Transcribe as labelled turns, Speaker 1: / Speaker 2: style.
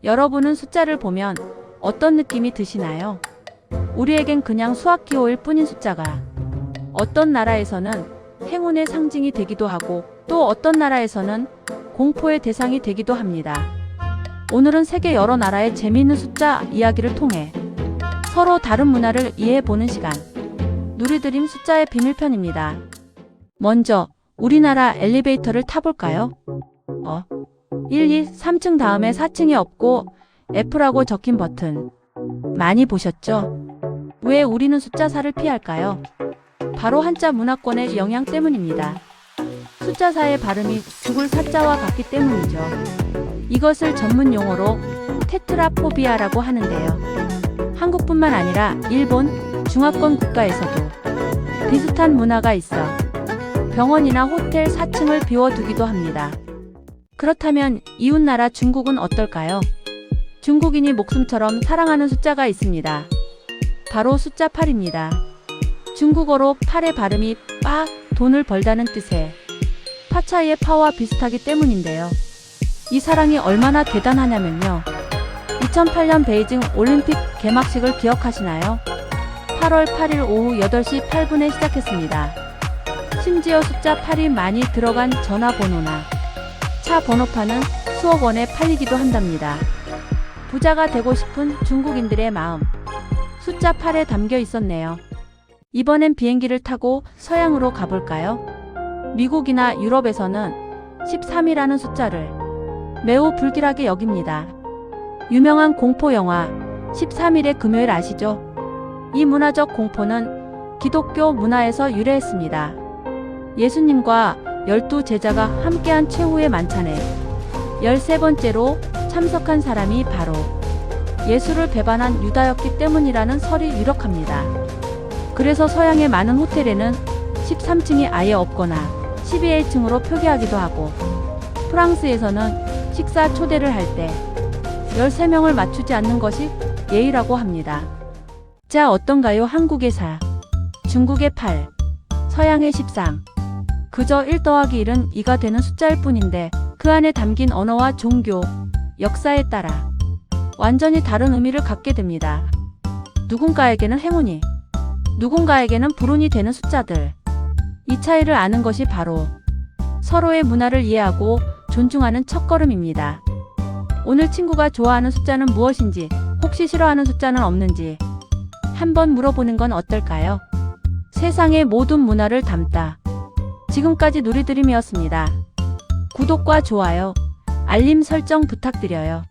Speaker 1: 여러분은 숫자를 보면 어떤 느낌이 드시나요? 우리에겐 그냥 수학 기호일 뿐인 숫자가 어떤 나라에서는 행운의 상징이 되기도 하고 또 어떤 나라에서는 공포의 대상이 되기도 합니다. 오늘은 세계 여러 나라의 재미있는 숫자 이야기를 통해 서로 다른 문화를 이해해보는 시간, 누리드림 숫자의 비밀편입니다. 먼저 우리나라 엘리베이터를 타볼까요? 1, 2, 3층 다음에 4층이 없고 F라고 적힌 버튼 많이 보셨죠? 왜 우리는 숫자사를 피할까요? 바로 한자 문화권의 영향 때문입니다. 숫자사의 발음이 죽을 사자와 같기 때문이죠. 이것을 전문 용어로 테트라포비아라고 하는데요. 한국뿐만 아니라 일본, 중화권 국가에서도 비슷한 문화가 있어 병원이나 호텔 4층을 비워두기도 합니다. 그렇다면 이웃나라 중국은 어떨까요? 중국인이 목숨처럼 사랑하는 숫자가 있습니다. 바로 숫자 8입니다. 중국어로 8의 발음이 빠, 돈을 벌다는 뜻의 파차이의 파와 비슷하기 때문인데요. 이 사랑이 얼마나 대단하냐면요. 2008년 베이징 올림픽 개막식을 기억하시나요? 8월 8일 오후 8시 8분에 시작했습니다. 심지어 숫자 8이 많이 들어간 전화번호나 차 번호판은 수억 원에 팔리기도 한답니다. 부자가 되고 싶은 중국인들의 마음, 숫자 8에 담겨 있었네요. 이번엔 비행기를 타고 서양으로 가볼까요? 미국이나 유럽에서는 13이라는 숫자를 매우 불길하게 여깁니다. 유명한 공포 영화 13일의 금요일 아시죠? 이 문화적 공포는 기독교 문화에서 유래했습니다. 예수님과 12제자가 함께한 최후의 만찬에 13번째로 참석한 사람이 바로 예수를 배반한 유다였기 때문이라는 설이 유력합니다. 그래서 서양의 많은 호텔에는 13층이 아예 없거나 12A층으로 표기하기도 하고 프랑스에서는 식사 초대를 할 때 13명을 맞추지 않는 것이 예의라고 합니다. 자, 어떤가요? 한국의 4, 중국의 8, 서양의 13. 그저 1 더하기 1은 2가 되는 숫자일 뿐인데 그 안에 담긴 언어와 종교, 역사에 따라 완전히 다른 의미를 갖게 됩니다. 누군가에게는 행운이, 누군가에게는 불운이 되는 숫자들. 이 차이를 아는 것이 바로 서로의 문화를 이해하고 존중하는 첫걸음입니다. 오늘 친구가 좋아하는 숫자는 무엇인지, 혹시 싫어하는 숫자는 없는지 한번 물어보는 건 어떨까요? 세상의 모든 문화를 담다. 지금까지 누리드림이었습니다. 구독과 좋아요, 알림 설정 부탁드려요.